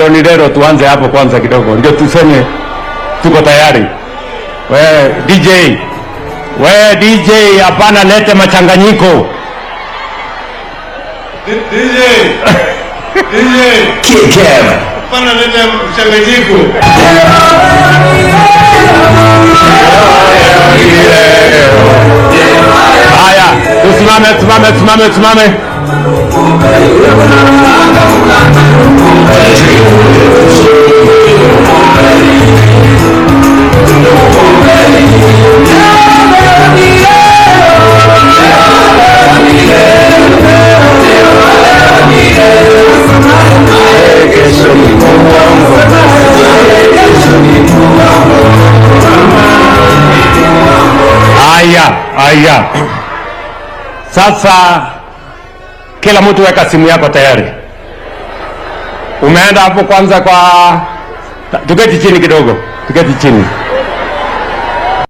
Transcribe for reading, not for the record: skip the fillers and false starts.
Ni leo tuanze hapo kwanza kidogo ndio tuseme tuko tayari. DJ hapana lete machanganyiko. DJ hapana lete mchanganyiko. Haya, tusimame. Haya. Sasa kila mtu weka simu yako tayari. Umeenda hapo kwanza kwa tuketi chini kidogo. Tuketi chini.